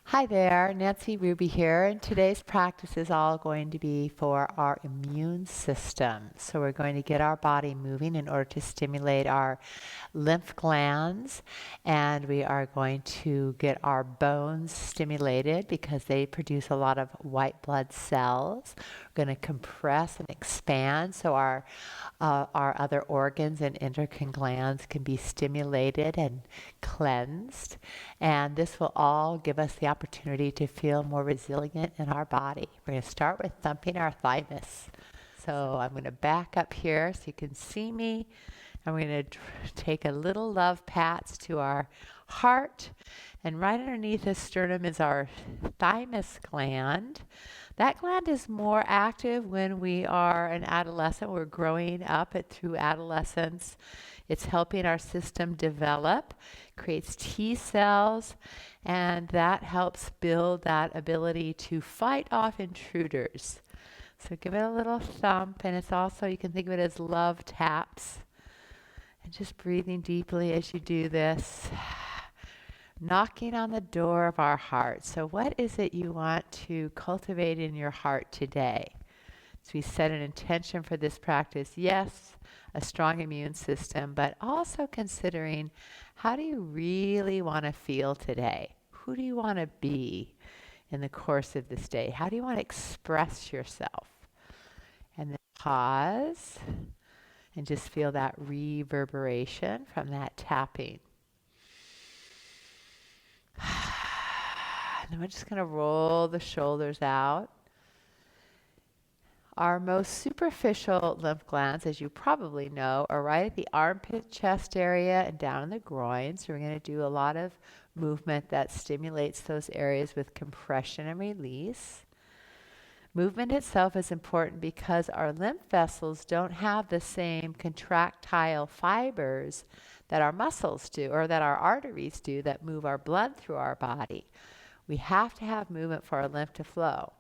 Hi there, Nancy Ruby here, and today's practice is all going to be for our immune system. So we're going to get our body moving in order to stimulate our lymph glands, and we are going to get our bones stimulated because they produce a lot of white blood cells. We're going to compress and expand so our other organs and endocrine glands can be stimulated and cleansed. And this will all give us the opportunity to feel more resilient in our body. We're going to start with thumping our thymus. So I'm going to back up here so you can see me. I'm going to take a little love pats to our heart. And right underneath the sternum is our thymus gland. That gland is more active when we are an adolescent. We're growing up through adolescence. It's helping our system develop, creates T cells, and that helps build that ability to fight off intruders. So give it a little thump, and it's also, you can think of it as love taps. And just breathing deeply as you do this, knocking on the door of our heart. So what is it you want to cultivate in your heart today? So we set an intention for this practice. Yes, a strong immune system, but also considering, how do you really want to feel today? Who do you want to be in the course of this day? How do you want to express yourself? And then pause and just feel that reverberation from that tapping. And then we're just going to roll the shoulders out. Our most superficial lymph glands, as you probably know, are right at the armpit, chest area, and down in the groin. So we're going to do a lot of movement that stimulates those areas with compression and release. Movement itself is important because our lymph vessels don't have the same contractile fibers that our muscles do, or that our arteries do, that move our blood through our body. We have to have movement for our lymph to flow.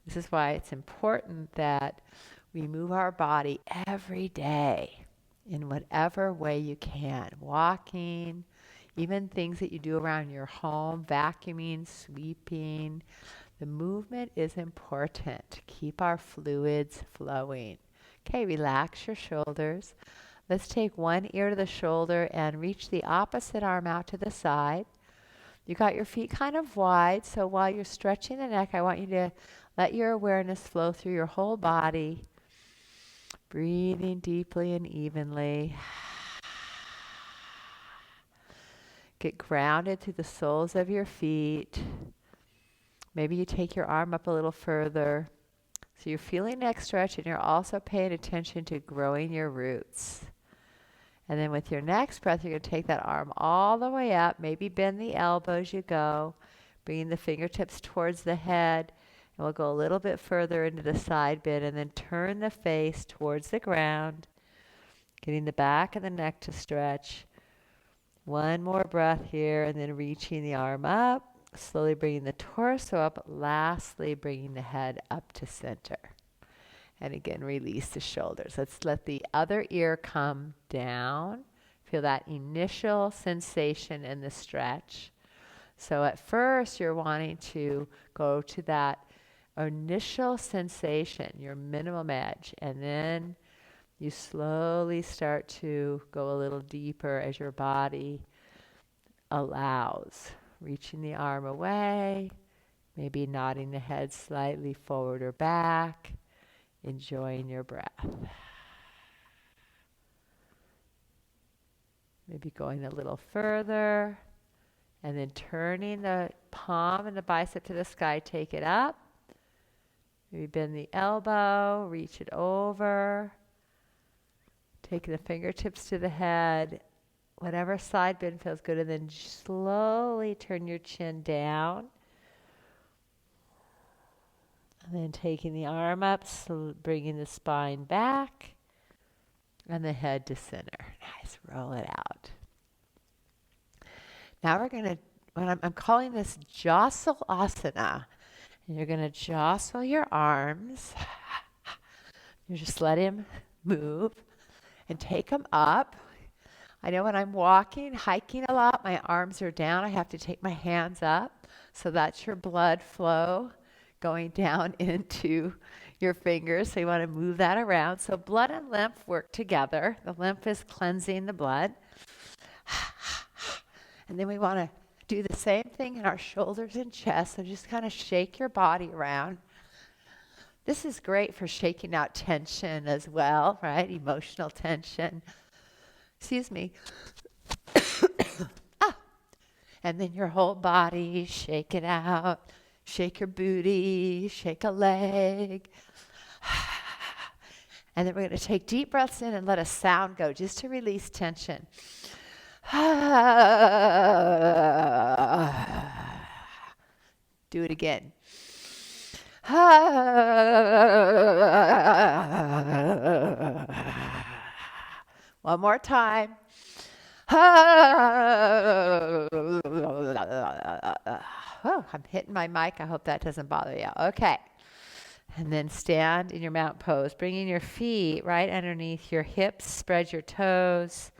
This is why it's important that we move our body every day in whatever way you can. Walking, even things that you do around your home, vacuuming, sweeping. The movement is important to keep our fluids flowing. Okay, relax your shoulders. Let's take one ear to the shoulder and reach the opposite arm out to the side. You got your feet kind of wide, so while you're stretching the neck, I want you to let your awareness flow through your whole body, breathing deeply and evenly. Get grounded through the soles of your feet. Maybe you take your arm up a little further. So you're feeling neck stretch, and you're also paying attention to growing your roots. And then with your next breath, you're going to take that arm all the way up. Maybe bend the elbow as you go, bringing the fingertips towards the head. And we'll go a little bit further into the side bend, and then turn the face towards the ground, getting the back of the neck to stretch. One more breath here, and then reaching the arm up. Slowly bringing the torso up, lastly bringing the head up to center. And again, release the shoulders. Let's let the other ear come down. Feel that initial sensation in the stretch. So at first, you're wanting to go to that initial sensation, your minimum edge, and then you slowly start to go a little deeper as your body allows. Reaching the arm away, maybe nodding the head slightly forward or back, enjoying your breath. Maybe going a little further, and then turning the palm and the bicep to the sky, take it up. Maybe bend the elbow, reach it over, taking the fingertips to the head, whatever side bend feels good, and then slowly turn your chin down. And then taking the arm up, bringing the spine back, and the head to center. Nice, roll it out. Now we're going to, I'm calling this Jostle Asana. And you're going to jostle your arms. You just let him move and take them up. I know when I'm walking, hiking a lot, my arms are down. I have to take my hands up. So that's your blood flow going down into your fingers. So you want to move that around. So blood and lymph work together. The lymph is cleansing the blood. And then we want to do the same thing in our shoulders and chest. So just kind of shake your body around. This is great for shaking out tension as well, right? Emotional tension. Excuse me. And then your whole body, shake it out. Shake your booty, shake a leg. And then we're going to take deep breaths in and let a sound go just to release tension. Do it again. One more time. Oh, I'm hitting my mic. I hope that doesn't bother you. Okay. And then stand in your mountain pose, bringing your feet right underneath your hips. Spread your toes.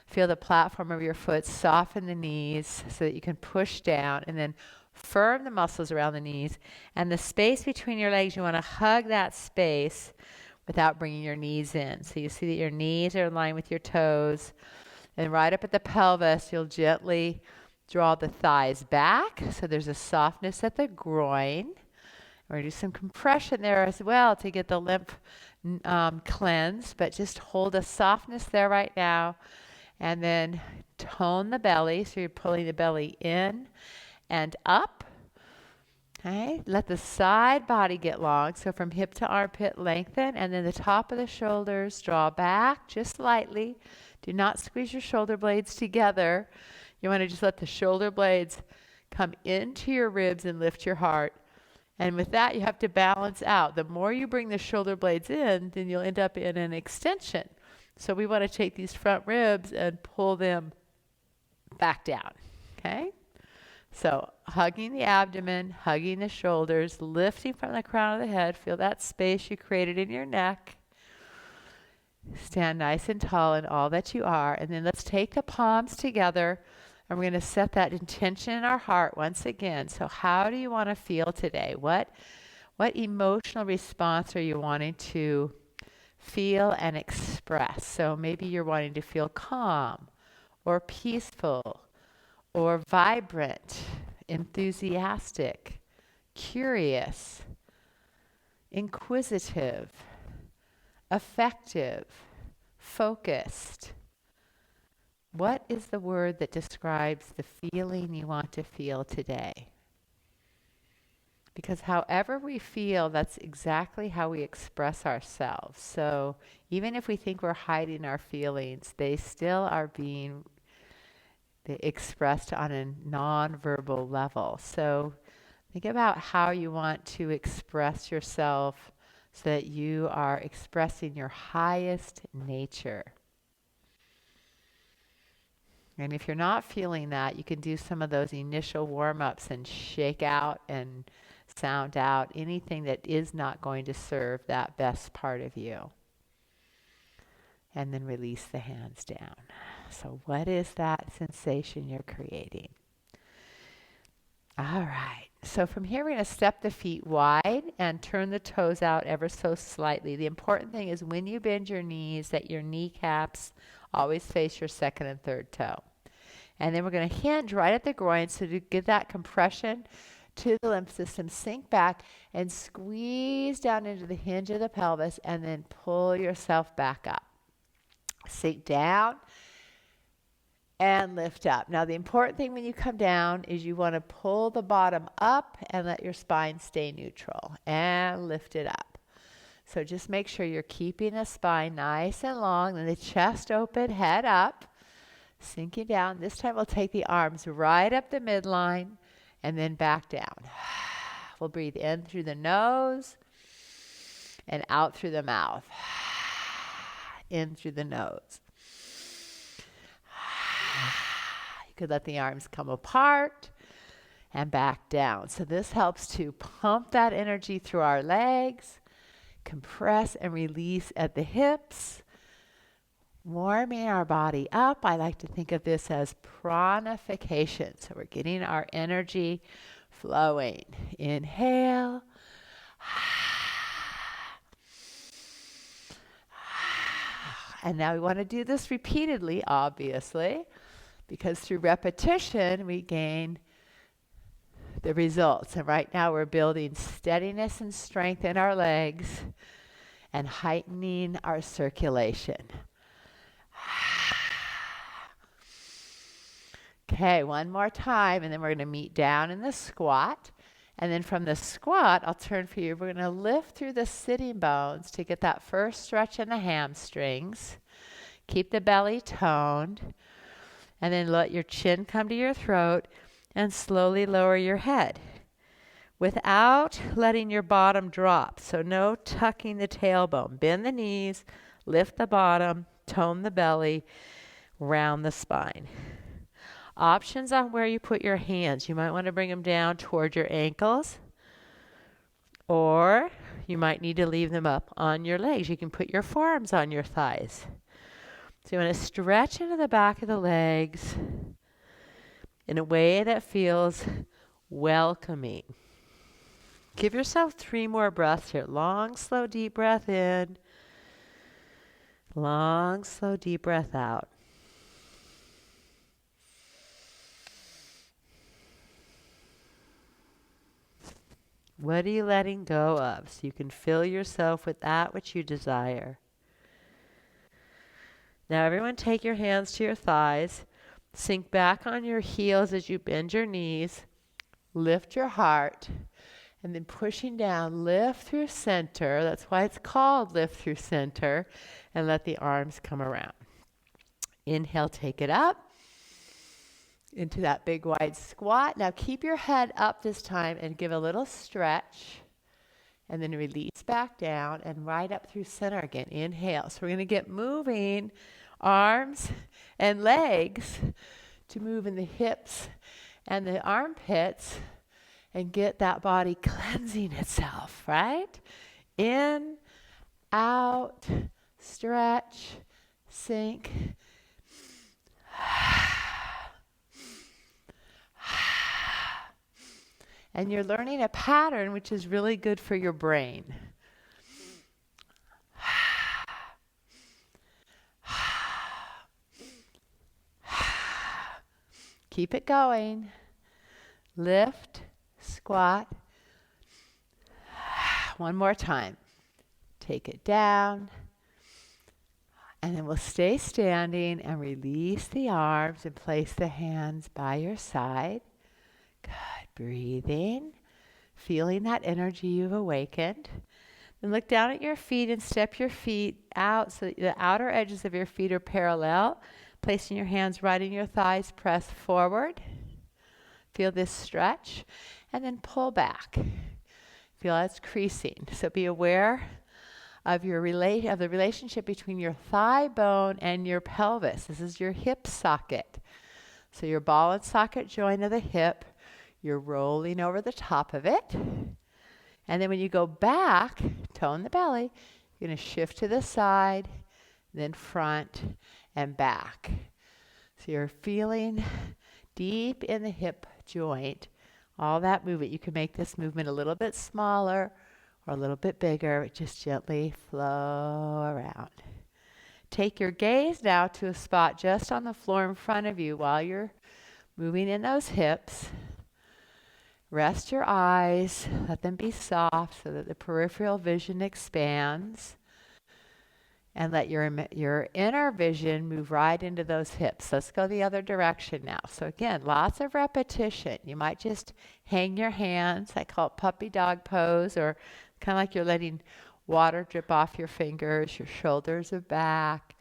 Feel the platform of your foot. Soften the knees so that you can push down, and then firm the muscles around the knees. And the space between your legs, you want to hug that space without bringing your knees in. So you see that your knees are in line with your toes. And right up at the pelvis, you'll gently draw the thighs back. So there's a softness at the groin. We're going to do some compression there as well to get the lymph cleansed. But just hold a softness there right now. And then tone the belly. So you're pulling the belly in and up. Okay. Let the side body get long. So from hip to armpit, lengthen. And then the top of the shoulders, draw back just slightly. Do not squeeze your shoulder blades together. You want to just let the shoulder blades come into your ribs and lift your heart. And with that, you have to balance out. The more you bring the shoulder blades in, then you'll end up in an extension. So we want to take these front ribs and pull them back down. Okay? So hugging the abdomen, hugging the shoulders, lifting from the crown of the head. Feel that space you created in your neck. Stand nice and tall in all that you are. And then let's take the palms together, and we're going to set that intention in our heart once again. So how do you want to feel today? What emotional response are you wanting to feel and express? So maybe you're wanting to feel calm or peaceful or vibrant, enthusiastic, curious, inquisitive, effective, focused. What is the word that describes the feeling you want to feel today? Because however we feel, that's exactly how we express ourselves. So even if we think we're hiding our feelings, they still are being expressed on a non-verbal level. So think about how you want to express yourself so that you are expressing your highest nature. And if you're not feeling that, you can do some of those initial warm-ups and shake out and sound out anything that is not going to serve that best part of you. And then release the hands down. So what is that sensation you're creating? All right. So from here, we're going to step the feet wide and turn the toes out ever so slightly. The important thing is when you bend your knees that your kneecaps always face your second and third toe. And then we're going to hinge right at the groin. So to get that compression to the lymph system, sink back and squeeze down into the hinge of the pelvis and then pull yourself back up. Sink down and lift up. Now the important thing when you come down is you want to pull the bottom up and let your spine stay neutral and lift it up. So just make sure you're keeping the spine nice and long and the chest open, head up, sinking down. This time we'll take the arms right up the midline and then back down. We'll breathe in through the nose and out through the mouth. In through the nose. You could let the arms come apart and back down. So this helps to pump that energy through our legs, compress and release at the hips, warming our body up. I like to think of this as pranification. So we're getting our energy flowing. Inhale. And now we want to do this repeatedly, obviously, because through repetition we gain the results. And right now we're building steadiness and strength in our legs and heightening our circulation. Okay, one more time, and then we're going to meet down in the squat. And then from the squat, I'll turn for you. We're going to lift through the sitting bones to get that first stretch in the hamstrings. Keep the belly toned. And then let your chin come to your throat and slowly lower your head without letting your bottom drop. So no tucking the tailbone. Bend the knees, lift the bottom, tone the belly, round the spine. Options on where you put your hands. You might want to bring them down toward your ankles, or you might need to leave them up on your legs. You can put your forearms on your thighs. So you want to stretch into the back of the legs in a way that feels welcoming. Give yourself 3 more breaths here. Long, slow, deep breath in. Long, slow, deep breath out. What are you letting go of so you can fill yourself with that which you desire? Now everyone take your hands to your thighs. Sink back on your heels as you bend your knees. Lift your heart. And then pushing down, lift through center. That's why it's called lift through center. And let the arms come around. Inhale, take it up into that big wide squat. Now keep your head up this time and give a little stretch. And then release back down and right up through center again. Inhale. So we're going to get moving arms and legs to move in the hips and the armpits and get that body cleansing itself, right? In, out, stretch, sink. And you're learning a pattern which is really good for your brain. Keep it going. Lift, squat. One more time. Take it down. And then we'll stay standing and release the arms and place the hands by your side. Good. Breathing. Feeling that energy you've awakened. Then look down at your feet and step your feet out so that the outer edges of your feet are parallel. Placing your hands right in your thighs, press forward. Feel this stretch. And then pull back. Feel how it's creasing. So be aware of the relationship between your thigh bone and your pelvis. This is your hip socket. So your ball and socket joint of the hip, you're rolling over the top of it. And then when you go back, tone the belly, you're going to shift to the side, then front and back. So you're feeling deep in the hip joint, all that movement. You can make this movement a little bit smaller or a little bit bigger. Just gently flow around. Take your gaze now to a spot just on the floor in front of you while you're moving in those hips. Rest your eyes. Let them be soft so that the peripheral vision expands. And let your inner vision move right into those hips. Let's go the other direction now. So again, lots of repetition. You might just hang your hands. I call it puppy dog pose, or kind of like you're letting water drip off your fingers. Your shoulders are back.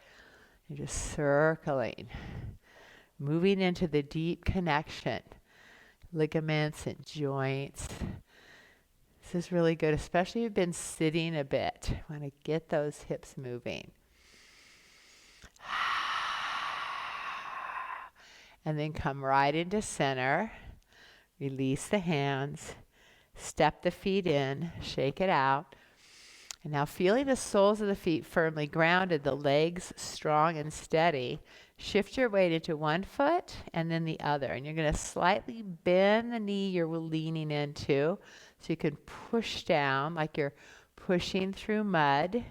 You're just circling. Moving into the deep connection. Ligaments and joints. This is really good, especially if you've been sitting a bit. You want to get those hips moving. And then come right into center. Release the hands. Step the feet in. Shake it out. And now feeling the soles of the feet firmly grounded, the legs strong and steady, shift your weight into one foot and then the other. And you're going to slightly bend the knee you're leaning into so you can push down like you're pushing through mud.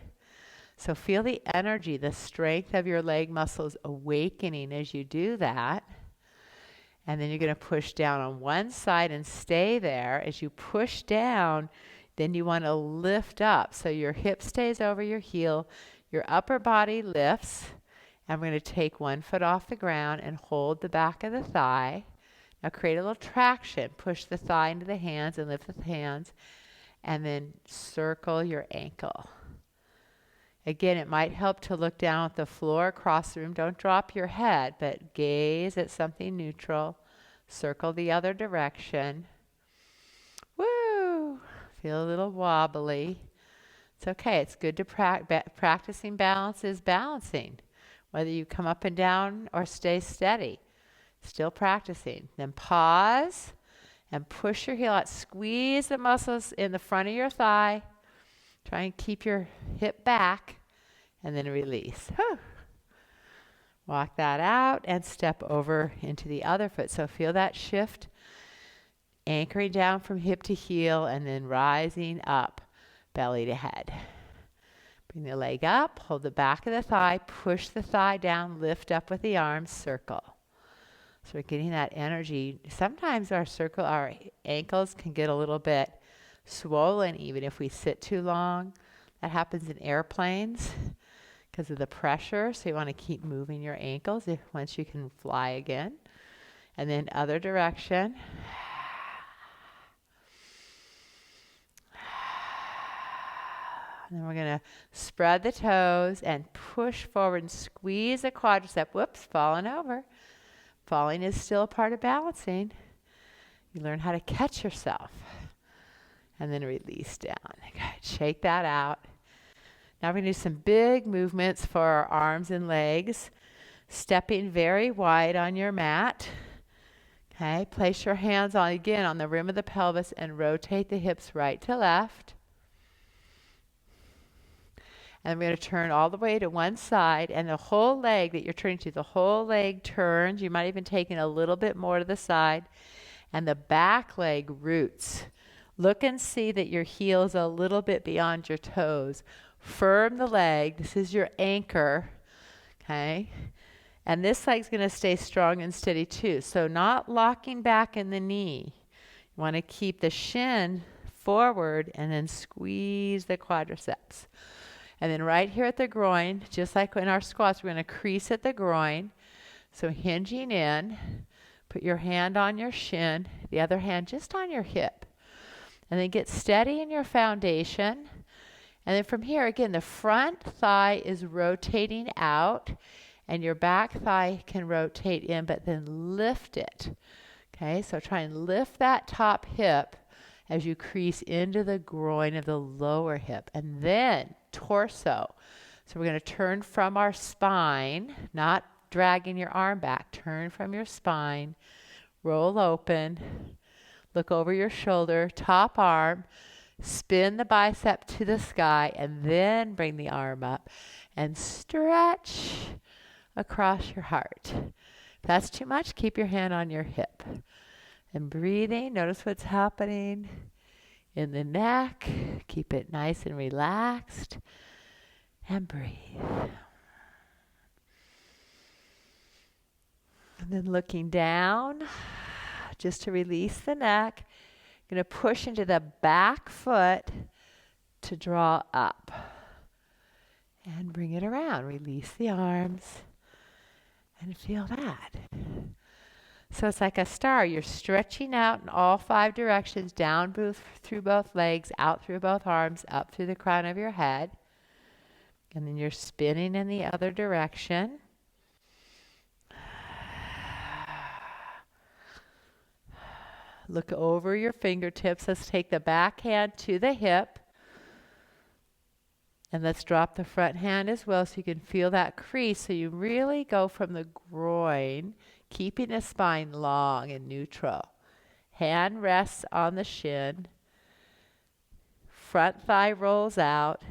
So feel the energy, the strength of your leg muscles awakening as you do that. And then you're going to push down on one side and stay there. As you push down, then you want to lift up. So your hip stays over your heel, your upper body lifts. I'm going to take one foot off the ground and hold the back of the thigh. Now create a little traction. Push the thigh into the hands and lift the hands. And then circle your ankle. Again, it might help to look down at the floor across the room. Don't drop your head, but gaze at something neutral. Circle the other direction. Woo! Feel a little wobbly. It's okay. It's good to practicing balance is balancing. Whether you come up and down or stay steady. Still practicing. Then pause and push your heel out. Squeeze the muscles in the front of your thigh. Try and keep your hip back and then release. Whew. Walk that out and step over into the other foot. So feel that shift. Anchoring down from hip to heel and then rising up, belly to head. Bring the leg up, hold the back of the thigh, push the thigh down, lift up with the arms, circle. So we're getting that energy. Sometimes our ankles can get a little bit swollen even if we sit too long. That happens in airplanes because of the pressure. So you want to keep moving your ankles once you can fly again. And then other direction. And then we're going to spread the toes and push forward and squeeze the quadricep. Whoops, falling over. Falling is still a part of balancing. You learn how to catch yourself. And then release down. Good. Shake that out. Now we're going to do some big movements for our arms and legs. Stepping very wide on your mat. Okay, place your hands on the rim of the pelvis and rotate the hips right to left. And we're going to turn all the way to one side, and the whole leg that you're turning to, the whole leg turns. You might even take it a little bit more to the side. And the back leg roots. Look and see that your heel is a little bit beyond your toes. Firm the leg. This is your anchor. Okay? And this leg's going to stay strong and steady too. So not locking back in the knee. You want to keep the shin forward and then squeeze the quadriceps. And then right here at the groin, just like in our squats, we're going to crease at the groin. So hinging in, put your hand on your shin, the other hand just on your hip. And then get steady in your foundation. And then from here, again, the front thigh is rotating out, and your back thigh can rotate in, but then lift it. Okay, so try and lift that top hip as you crease into the groin of the lower hip. And then torso. So we're going to turn from our spine, not dragging your arm back. Turn from your spine, roll open, look over your shoulder, top arm, spin the bicep to the sky, and then bring the arm up and stretch across your heart. If that's too much, keep your hand on your hip. And breathing, notice what's happening in the neck. Keep it nice and relaxed. And breathe. And then looking down, just to release the neck. Going to push into the back foot to draw up. And bring it around. Release the arms. And feel that. So it's like a star. You're stretching out in all 5 directions, down through both legs, out through both arms, up through the crown of your head. And then you're spinning in the other direction. Look over your fingertips. Let's take the back hand to the hip. And let's drop the front hand as well so you can feel that crease. So you really go from the groin, keeping the spine long and neutral. Hand rests on the shin. Front thigh rolls out.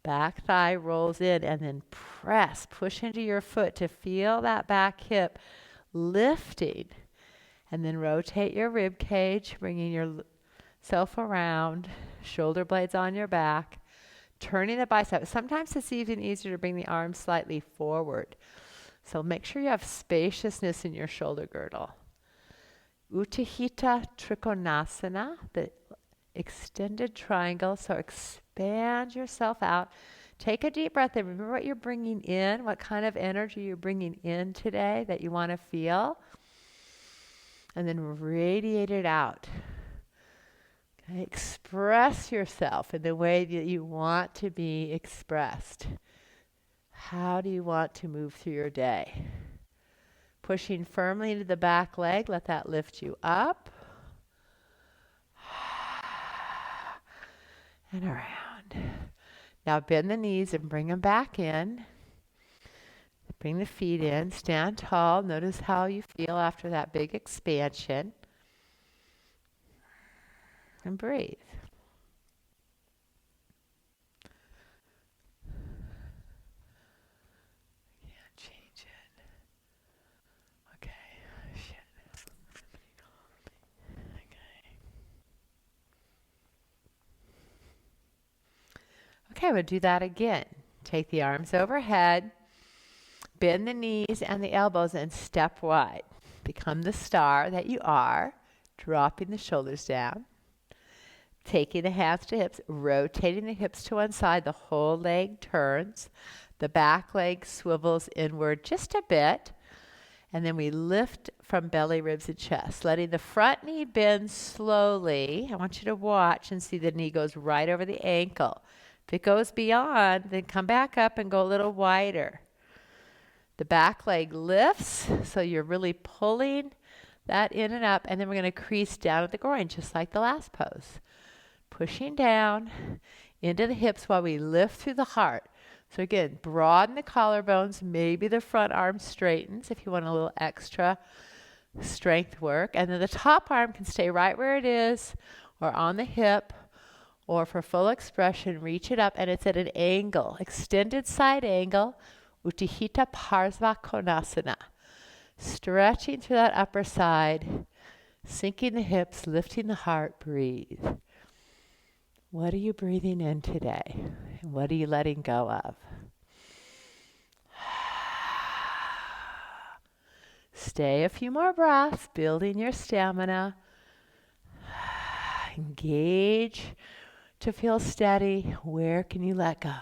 Back thigh rolls in and then press, push into your foot to feel that back hip lifting. And then rotate your rib cage, bringing yourself around, shoulder blades on your back, turning the bicep. Sometimes it's even easier to bring the arms slightly forward. So make sure you have spaciousness in your shoulder girdle. Utthita Trikonasana, the extended triangle. So expand yourself out. Take a deep breath and remember what you're bringing in, what kind of energy you're bringing in today that you want to feel. And then radiate it out. Okay, express yourself in the way that you want to be expressed. How do you want to move through your day? Pushing firmly into the back leg, let that lift you up. And around. Now bend the knees and bring them back in. Bring the feet in, stand tall. Notice how you feel after that big expansion. And breathe. Can't change it. Okay. Shit. Okay, we'll do that again. Take the arms overhead. Bend the knees and the elbows and step wide. Become the star that you are, dropping the shoulders down. Taking the hands to hips, rotating the hips to one side, the whole leg turns. The back leg swivels inward just a bit. And then we lift from belly, ribs, and chest, letting the front knee bend slowly. I want you to watch and see the knee goes right over the ankle. If it goes beyond, then come back up and go a little wider. The back leg lifts, so you're really pulling that in and up, and then we're going to crease down at the groin, just like the last pose. Pushing down into the hips while we lift through the heart. So again, broaden the collarbones, maybe the front arm straightens if you want a little extra strength work. And then the top arm can stay right where it is, or on the hip, or for full expression, reach it up, and it's at an angle, extended side angle. Utthita Parsvakonasana. Stretching through that upper side, sinking the hips, lifting the heart, breathe. What are you breathing in today? And what are you letting go of? Stay a few more breaths, building your stamina. Engage to feel steady. Where can you let go?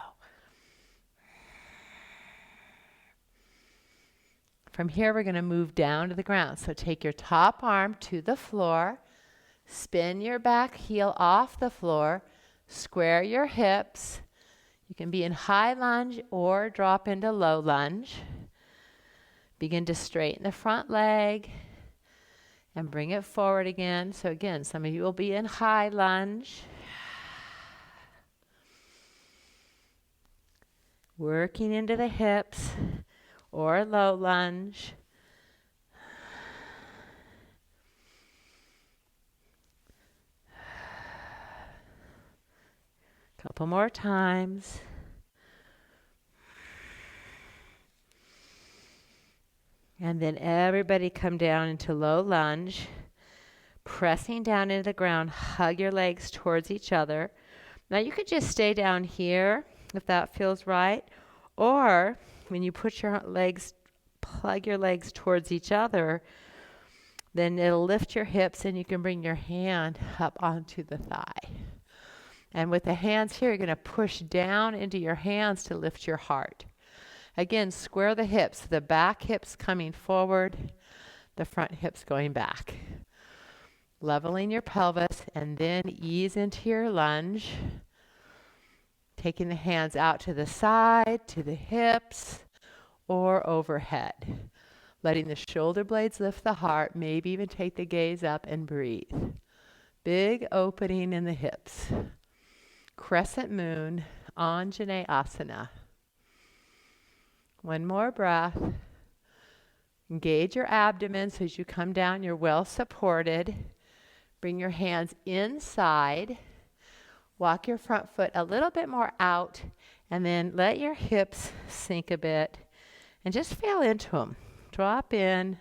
From here, we're going to move down to the ground. So take your top arm to the floor. Spin your back heel off the floor. Square your hips. You can be in high lunge or drop into low lunge. Begin to straighten the front leg and bring it forward again. So again, some of you will be in high lunge. Working into the hips. Or low lunge. Couple more times. And then everybody come down into low lunge. Pressing down into the ground, hug your legs towards each other. Now you could just stay down here if that feels right. Or when you put your legs, plug your legs towards each other, then it'll lift your hips and you can bring your hand up onto the thigh. And with the hands here, you're going to push down into your hands to lift your heart. Again, square the hips, the back hips coming forward, the front hips going back. Leveling your pelvis and then ease into your lunge. Taking the hands out to the side, to the hips, or overhead. Letting the shoulder blades lift the heart, maybe even take the gaze up and breathe. Big opening in the hips. Crescent Moon, Jostle Asana. One more breath. Engage your abdomen so as you come down, you're well supported. Bring your hands inside. Walk your front foot a little bit more out And then let your hips sink a bit and just feel into them. Drop in.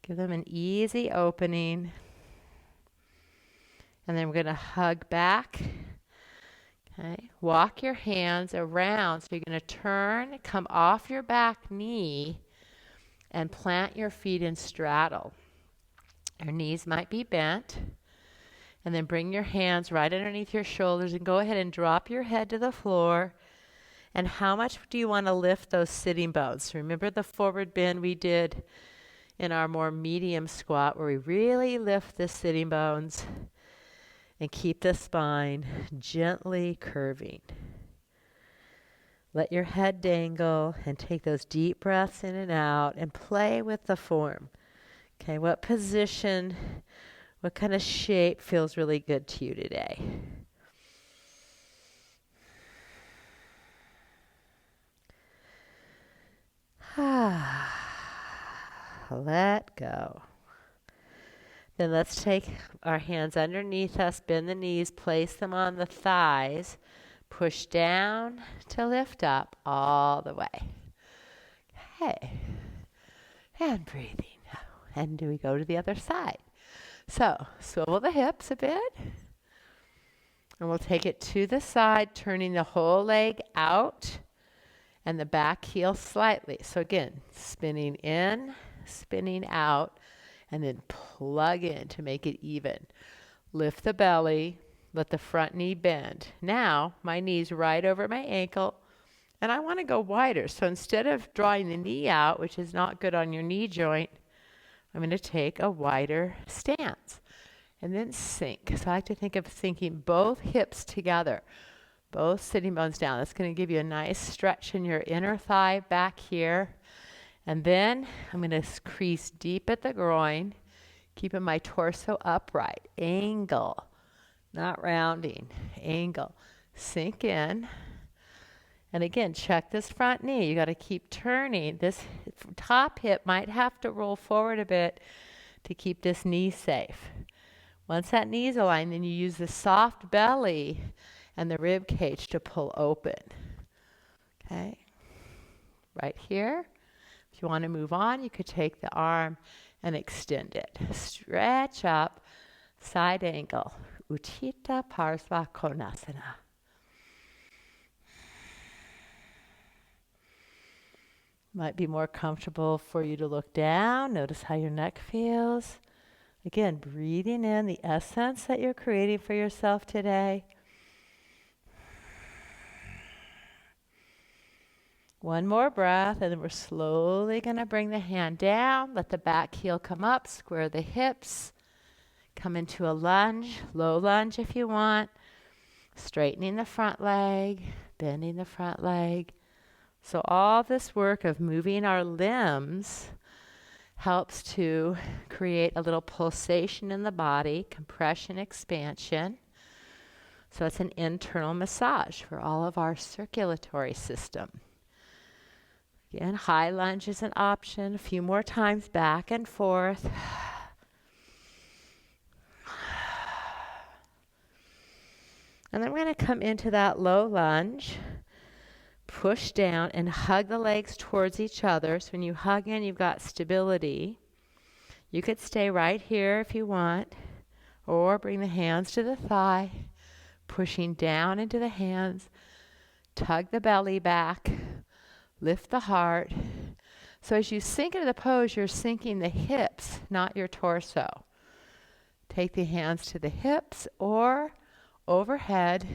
Give them an easy opening. And then we're going to hug back. Okay. Walk your hands around. So you're going to turn, come off your back knee, and plant your feet in straddle. Your knees might be bent. And then bring your hands right underneath your shoulders and go ahead and drop your head to the floor. And how much do you want to lift those sitting bones? Remember the forward bend we did in our more medium squat where we really lift the sitting bones and keep the spine gently curving. Let your head dangle and take those deep breaths in and out and play with the form. Okay, what position, what kind of shape feels really good to you today? Let go. Then let's take our hands underneath us, bend the knees, place them on the thighs, push down to lift up all the way. Okay. And breathing. And do we go to the other side? So, swivel the hips a bit. And we'll take it to the side, turning the whole leg out and the back heel slightly. So again, spinning in, spinning out, and then plug in to make it even. Lift the belly, let the front knee bend. Now, my knee's right over my ankle, and I want to go wider. So instead of drawing the knee out, which is not good on your knee joint, I'm going to take a wider stance. And then sink. So I like to think of sinking both hips together, both sitting bones down. That's going to give you a nice stretch in your inner thigh back here. And then I'm going to crease deep at the groin, keeping my torso upright. Angle, not rounding. Angle. Sink in. And again, check this front knee. You got to keep turning. This top hip might have to roll forward a bit to keep this knee safe. Once that knee's aligned, then you use the soft belly and the rib cage to pull open. Okay? Right here. If you want to move on, you could take the arm and extend it. Stretch up, side angle. Utthita Parsvakonasana. Might be more comfortable for you to look down. Notice how your neck feels. Again, breathing in the essence that you're creating for yourself today. One more breath, and then we're slowly going to bring the hand down. Let the back heel come up. Square the hips. Come into a lunge, low lunge if you want. Straightening the front leg, bending the front leg. So all this work of moving our limbs helps to create a little pulsation in the body, compression, expansion. So it's an internal massage for all of our circulatory system. Again, high lunge is an option. A few more times back and forth. And then we're going to come into that low lunge. Push down and hug the legs towards each other. So when you hug in, you've got stability. You could stay right here if you want, or bring the hands to the thigh, pushing down into the hands. Tug the belly back, lift the heart. So as you sink into the pose, you're sinking the hips, not your torso. Take the hands to the hips or overhead.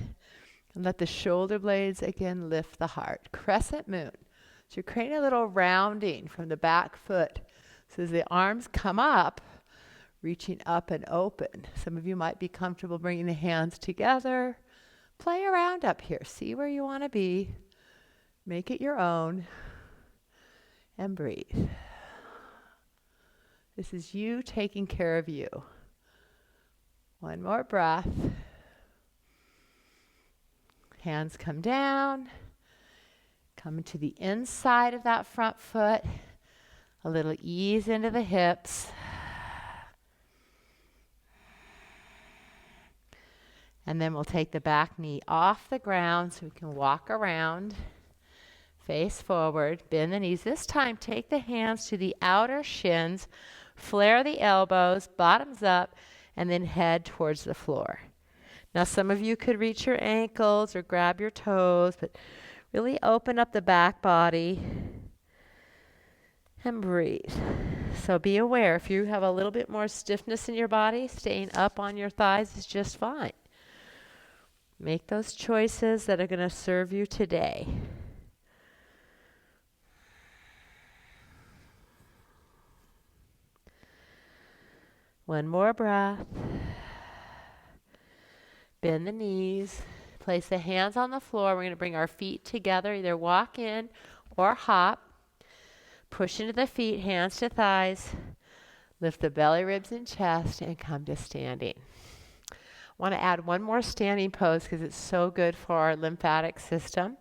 And let the shoulder blades again lift the heart. Crescent Moon. So you're creating a little rounding from the back foot. So as the arms come up, reaching up and open. Some of you might be comfortable bringing the hands together. Play around up here. See where you want to be. Make it your own. And breathe. This is you taking care of you. One more breath. Hands come down, come to the inside of that front foot, a little ease into the hips. And then we'll take the back knee off the ground so we can walk around, face forward, bend the knees. This time, take the hands to the outer shins, flare the elbows, bottoms up, and then head towards the floor. Now, some of you could reach your ankles or grab your toes, but really open up the back body and breathe. So be aware, if you have a little bit more stiffness in your body, staying up on your thighs is just fine. Make those choices that are going to serve you today. One more breath. Bend the knees. Place the hands on the floor. We're going to bring our feet together. Either walk in or hop. Push into the feet, hands to thighs. Lift the belly, ribs, and chest, and come to standing. I want to add one more standing pose because it's so good for our lymphatic system.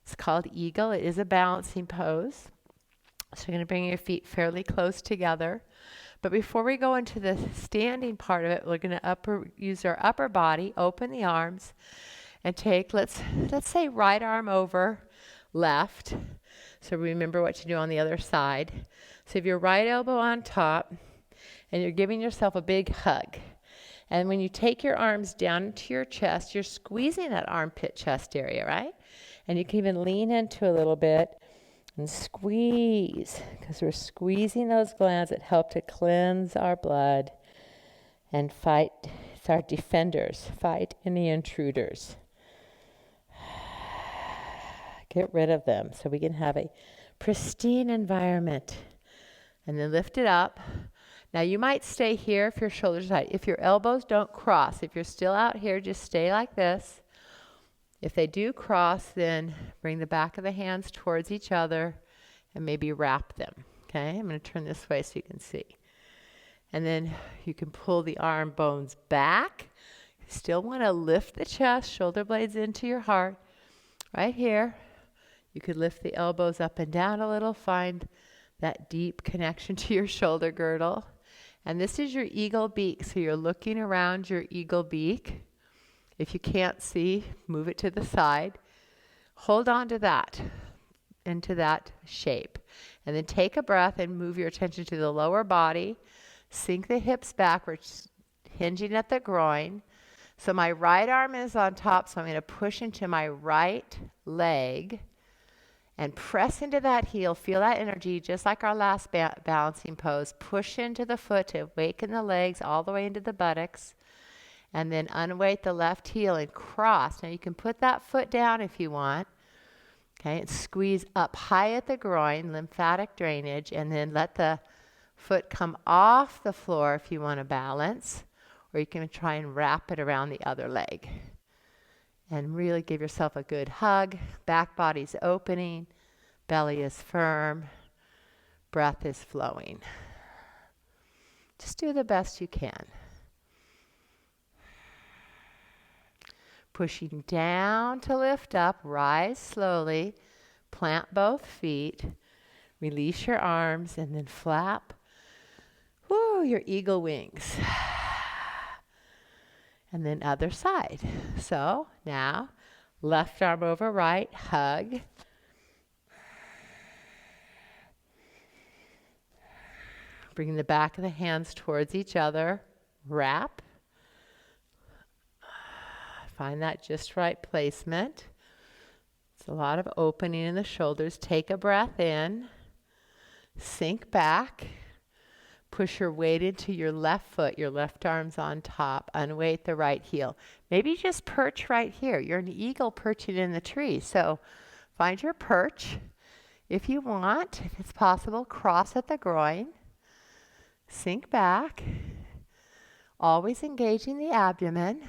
It's called Eagle. It is a balancing pose. So you're going to bring your feet fairly close together. But before we go into the standing part of it, we're going to use our upper body, open the arms, and take, let's say right arm over left. So remember what you do on the other side. So if your right elbow on top, and you're giving yourself a big hug. And when you take your arms down into your chest, you're squeezing that armpit chest area, right? And you can even lean into a little bit and squeeze, because we're squeezing those glands that help to cleanse our blood and fight. It's our defenders. Fight any intruders. Get rid of them so we can have a pristine environment. And then lift it up. Now you might stay here if your shoulders are tight. If your elbows don't cross, if you're still out here, just stay like this. If they do cross, then bring the back of the hands towards each other and maybe wrap them. Okay, I'm going to turn this way so you can see. And then you can pull the arm bones back. You still want to lift the chest, shoulder blades into your heart. Right here. You could lift the elbows up and down a little, find that deep connection to your shoulder girdle. And this is your eagle beak, so you're looking around your eagle beak. If you can't see, move it to the side. Hold on to that, into that shape. And then take a breath and move your attention to the lower body. Sink the hips backwards, hinging at the groin. So my right arm is on top, so I'm going to push into my right leg and press into that heel. Feel that energy, just like our last balancing pose. Push into the foot to awaken the legs all the way into the buttocks. And then unweight the left heel and cross. Now you can put that foot down if you want. Okay, and squeeze up high at the groin, lymphatic drainage, and then let the foot come off the floor if you want to balance. Or you can try and wrap it around the other leg. And really give yourself a good hug. Back body's opening. Belly is firm. Breath is flowing. Just do the best you can. Pushing down to lift up. Rise slowly. Plant both feet. Release your arms and then flap. Woo, your eagle wings. And then other side. So now, left arm over right, hug. Bring the back of the hands towards each other, wrap. Find that just right placement. It's a lot of opening in the shoulders. Take a breath in, sink back. Push your weight into your left foot, your left arm's on top. Unweight the right heel. Maybe just perch right here. You're an eagle perching in the tree. So find your perch. If you want, if it's possible, cross at the groin. Sink back. Always engaging the abdomen.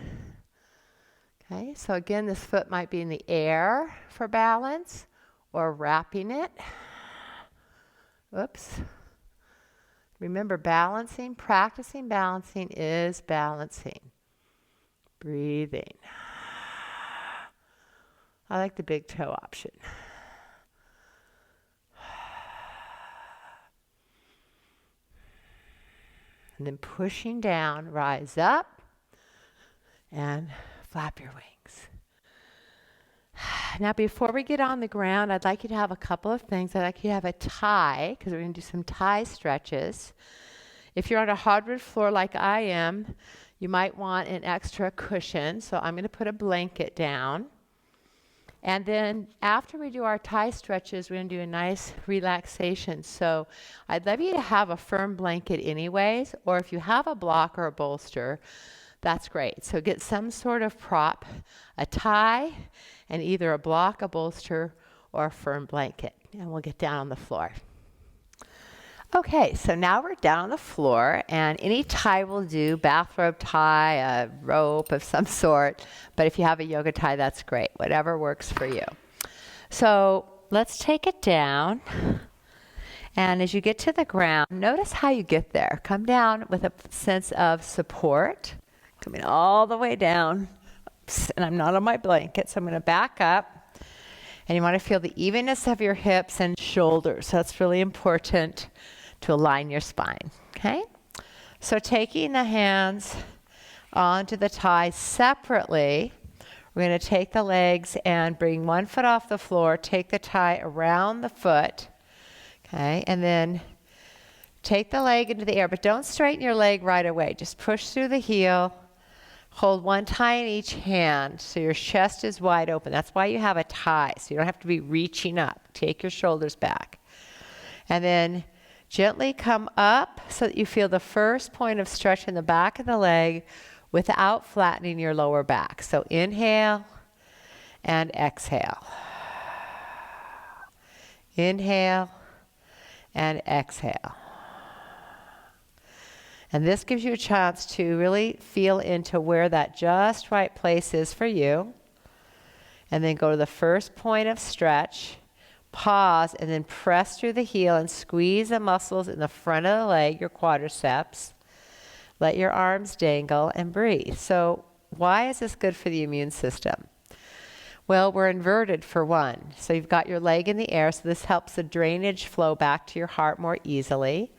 Okay, so again, this foot might be in the air for balance or wrapping it. Oops. Remember, practicing balancing is balancing. Breathing. I like the big toe option. And then pushing down, rise up, and Flap your wings. Now, before we get on the ground, I'd like you to have a couple of things. I'd like you to have a tie, because we're going to do some tie stretches. If you're on a hardwood floor like I am, you might want an extra cushion. So I'm going to put a blanket down. And then after we do our tie stretches, we're going to do a nice relaxation. So I'd love you to have a firm blanket anyways, or if you have a block or a bolster, that's great. So get some sort of prop, a tie, and either a block, a bolster, or a firm blanket. And we'll get down on the floor. Okay, so now we're down on the floor, and any tie will do, bathrobe tie, a rope of some sort, but if you have a yoga tie, that's great, whatever works for you. So let's take it down, and as you get to the ground, notice how you get there. Come down with a sense of support, coming all the way down, and I'm not on my blanket, so I'm going to back up, and you want to feel the evenness of your hips and shoulders. So that's really important to align your spine, okay? So taking the hands onto the tie separately, we're going to take the legs and bring one foot off the floor, take the tie around the foot, okay? And then take the leg into the air, but don't straighten your leg right away. Just push through the heel, hold one tie in each hand so your chest is wide open. That's why you have a tie, so you don't have to be reaching up. Take your shoulders back. And then gently come up so that you feel the first point of stretch in the back of the leg without flattening your lower back. So inhale and exhale. Inhale and exhale. And this gives you a chance to really feel into where that just right place is for you. And then go to the first point of stretch. Pause and then press through the heel and squeeze the muscles in the front of the leg, your quadriceps. Let your arms dangle and breathe. So why is this good for the immune system? Well, we're inverted for one. So you've got your leg in the air, so this helps the drainage flow back to your heart more easily.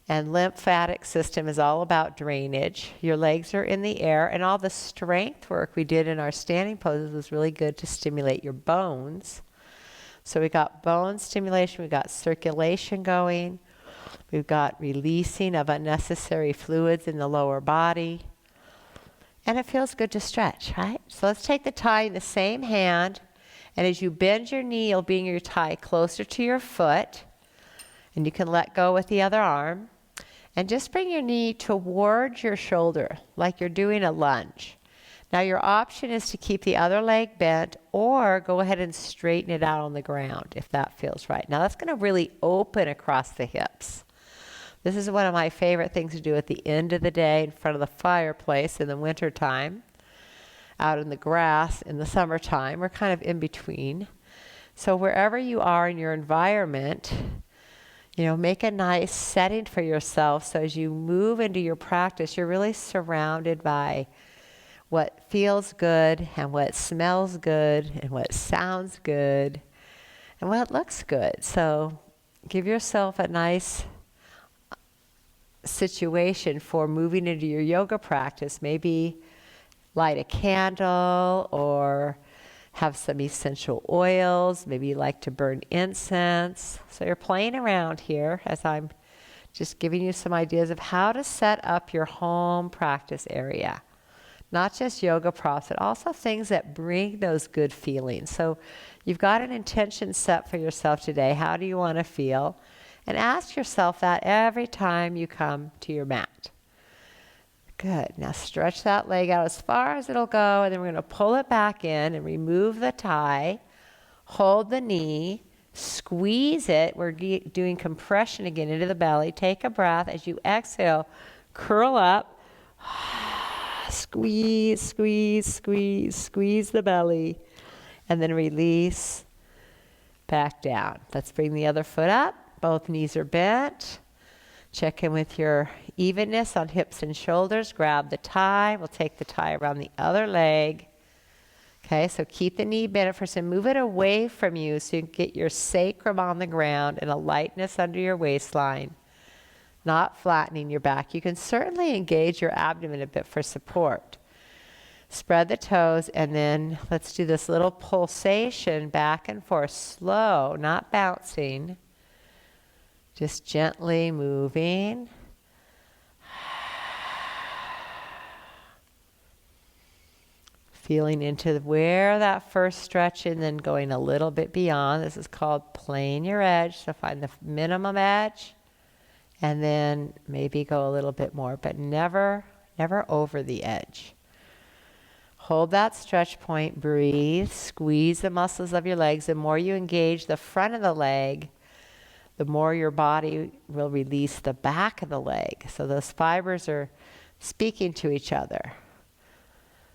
And lymphatic system is all about drainage. Your legs are in the air, and all the strength work we did in our standing poses was really good to stimulate your bones. So we got bone stimulation, we got circulation going, we've got releasing of unnecessary fluids in the lower body, and it feels good to stretch, right? So let's take the tie in the same hand, and as you bend your knee, you'll bring your tie closer to your foot, and you can let go with the other arm, and just bring your knee towards your shoulder, like you're doing a lunge. Now your option is to keep the other leg bent or go ahead and straighten it out on the ground if that feels right. Now that's going to really open across the hips. This is one of my favorite things to do at the end of the day in front of the fireplace in the wintertime, out in the grass in the summertime. We're kind of in between. So wherever you are in your environment, make a nice setting for yourself so as you move into your practice, you're really surrounded by what feels good and what smells good and what sounds good and what looks good. So give yourself a nice situation for moving into your yoga practice. Maybe light a candle or have some essential oils. Maybe you like to burn incense. So you're playing around here as I'm just giving you some ideas of how to set up your home practice area. Not just yoga props, but also things that bring those good feelings. So you've got an intention set for yourself today. How do you want to feel? And ask yourself that every time you come to your mat. Good. Now stretch that leg out as far as it'll go, and then we're going to pull it back in and remove the tie. Hold the knee. Squeeze it. We're doing compression again into the belly. Take a breath. As you exhale, curl up. Squeeze, squeeze, squeeze, squeeze the belly, and then release back down. Let's bring the other foot up. Both knees are bent. Check in with your evenness on hips and shoulders. Grab the tie. We'll take the tie around the other leg. Okay, so keep the knee bent at first and move it away from you so you can get your sacrum on the ground and a lightness under your waistline. Not flattening your back. You can certainly engage your abdomen a bit for support. Spread the toes, and then let's do this little pulsation back and forth, slow, not bouncing, just gently moving. Feeling into where that first stretch and then going a little bit beyond. This is called playing your edge. So find the minimum edge and then maybe go a little bit more, but never over the edge. Hold that stretch point, breathe, squeeze the muscles of your legs. The more you engage the front of the leg, the more your body will release the back of the leg. So those fibers are speaking to each other.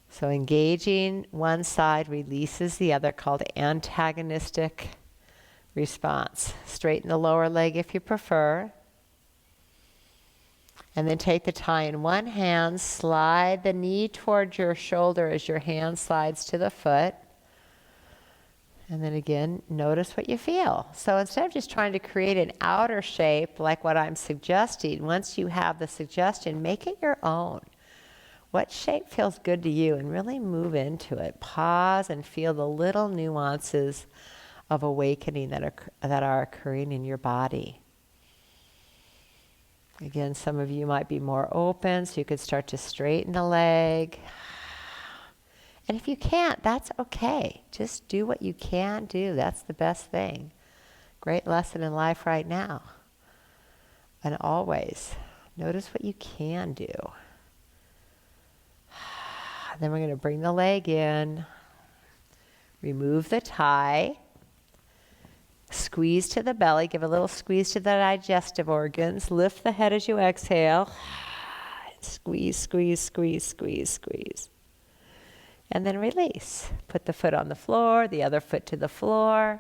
So engaging one side releases the other, called antagonistic response. Straighten the lower leg if you prefer. And then take the tie in one hand, slide the knee towards your shoulder as your hand slides to the foot. And then again, notice what you feel. So instead of just trying to create an outer shape like what I'm suggesting, once you have the suggestion, make it your own. What shape feels good to you, and really move into it. Pause and feel the little nuances of awakening that are occurring in your body. Again, some of you might be more open, so you could start to straighten the leg. And if you can't, that's okay. Just do what you can do. That's the best thing. Great lesson in life right now. And always, notice what you can do. Then we're going to bring the leg in. Remove the tie. Squeeze to the belly. Give a little squeeze to the digestive organs. Lift the head as you exhale. Squeeze, squeeze, squeeze, squeeze, squeeze. And then release. Put the foot on the floor, the other foot to the floor.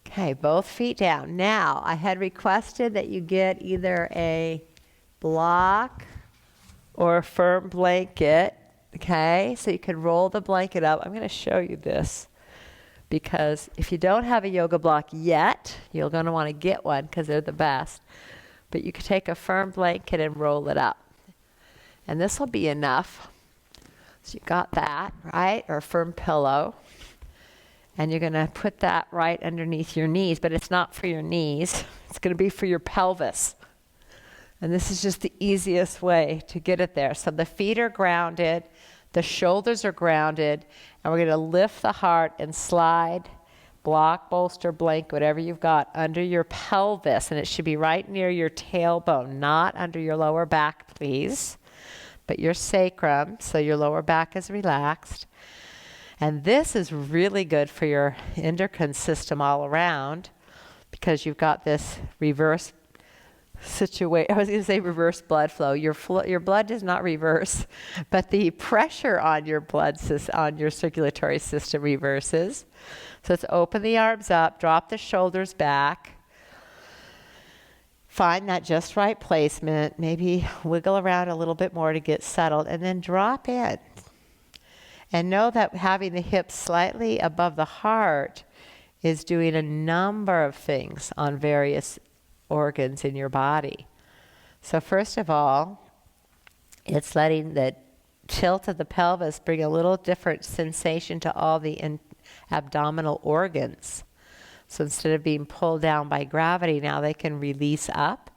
Okay, both feet down. Now, I had requested that you get either a block or a firm blanket. Okay, so you can roll the blanket up. I'm going to show you this, because if you don't have a yoga block yet, you're going to want to get one because they're the best. But you can take a firm blanket and roll it up. And this will be enough. So you got that, right? Or a firm pillow. And you're going to put that right underneath your knees, but it's not for your knees. It's going to be for your pelvis. And this is just the easiest way to get it there. So the feet are grounded, the shoulders are grounded, and we're going to lift the heart and slide, block, bolster, blanket, whatever you've got, under your pelvis. And it should be right near your tailbone, not under your lower back, please, but your sacrum, so your lower back is relaxed. And this is really good for your endocrine system all around, because you've got this reverse situation. I was going to say reverse blood flow. Your blood does not reverse, but the pressure on your on your circulatory system reverses. So let's open the arms up, drop the shoulders back. Find that just right placement. Maybe wiggle around a little bit more to get settled, and then drop in. And know that having the hips slightly above the heart is doing a number of things on various organs in your body. So first of all, it's letting the tilt of the pelvis bring a little different sensation to all the abdominal organs. So instead of being pulled down by gravity, now they can release up.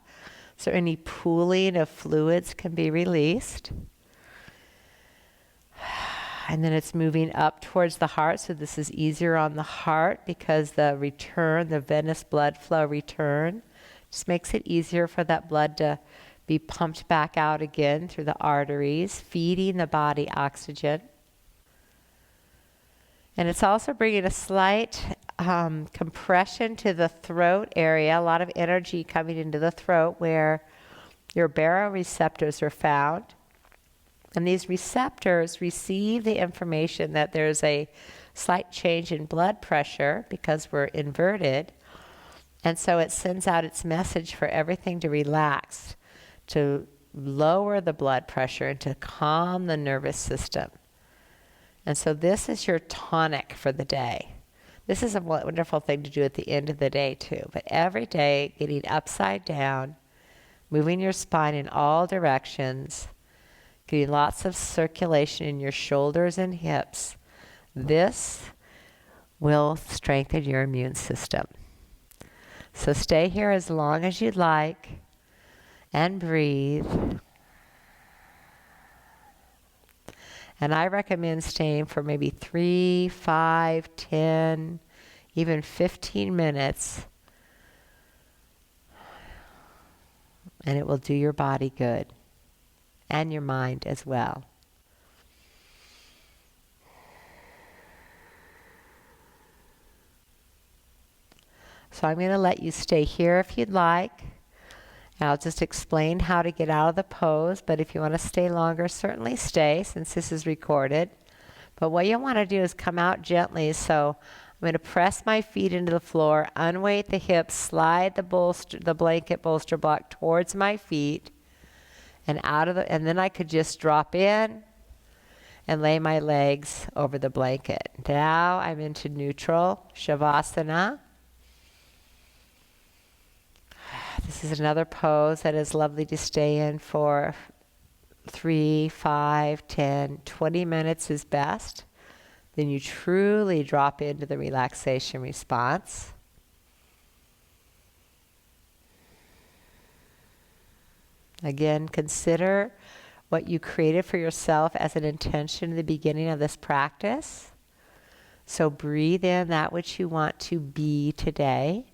So any pooling of fluids can be released. And then it's moving up towards the heart. So this is easier on the heart because the venous blood flow return, just makes it easier for that blood to be pumped back out again through the arteries, feeding the body oxygen. And it's also bringing a slight compression to the throat area, a lot of energy coming into the throat where your baroreceptors are found. And these receptors receive the information that there's a slight change in blood pressure because we're inverted. And so it sends out its message for everything to relax, to lower the blood pressure and to calm the nervous system. And so this is your tonic for the day. This is a wonderful thing to do at the end of the day too. But every day, getting upside down, moving your spine in all directions, getting lots of circulation in your shoulders and hips. This will strengthen your immune system. So stay here as long as you'd like and breathe. And I recommend staying for maybe 3, 5, 10, even 15 minutes. And it will do your body good and your mind as well. So I'm going to let you stay here if you'd like. And I'll just explain how to get out of the pose, but if you want to stay longer, certainly stay since this is recorded. But what you want to do is come out gently. So I'm going to press my feet into the floor, unweight the hips, slide the blanket bolster block towards my feet, and and then I could just drop in and lay my legs over the blanket. Now I'm into neutral Shavasana. This is another pose that is lovely to stay in for 3, 5, 10, 20 minutes is best. Then you truly drop into the relaxation response. Again, consider what you created for yourself as an intention in the beginning of this practice. So breathe in that which you want to be today.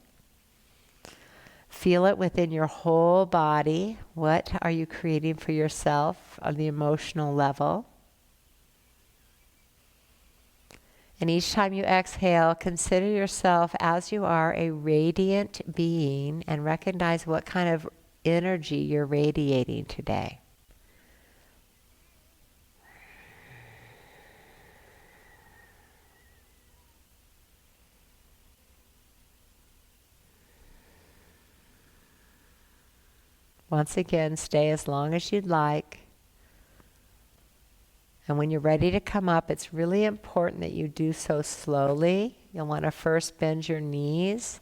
Feel it within your whole body. What are you creating for yourself on the emotional level? And each time you exhale, consider yourself as you are a radiant being and recognize what kind of energy you're radiating today. Once again, stay as long as you'd like. And when you're ready to come up, it's really important that you do so slowly. You'll want to first bend your knees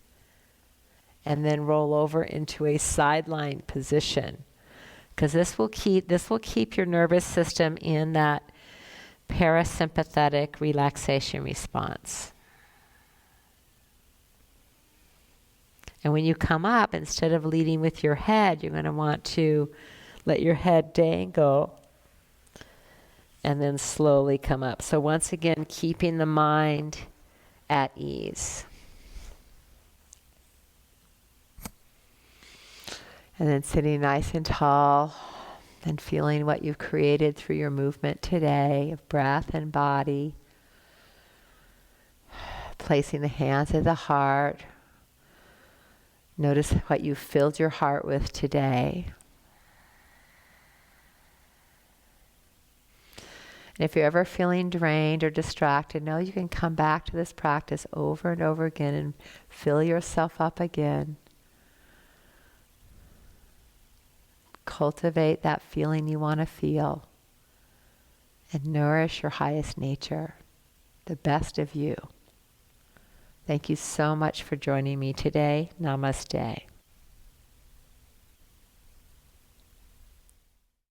and then roll over into a sideline position, because this will keep your nervous system in that parasympathetic relaxation response. And when you come up, instead of leading with your head, you're going to want to let your head dangle and then slowly come up. So once again, keeping the mind at ease. And then sitting nice and tall and feeling what you've created through your movement today of breath and body. Placing the hands at the heart. Notice what you filled your heart with today. And if you're ever feeling drained or distracted, know you can come back to this practice over and over again and fill yourself up again. Cultivate that feeling you want to feel and nourish your highest nature, the best of you. Thank you so much for joining me today. Namaste.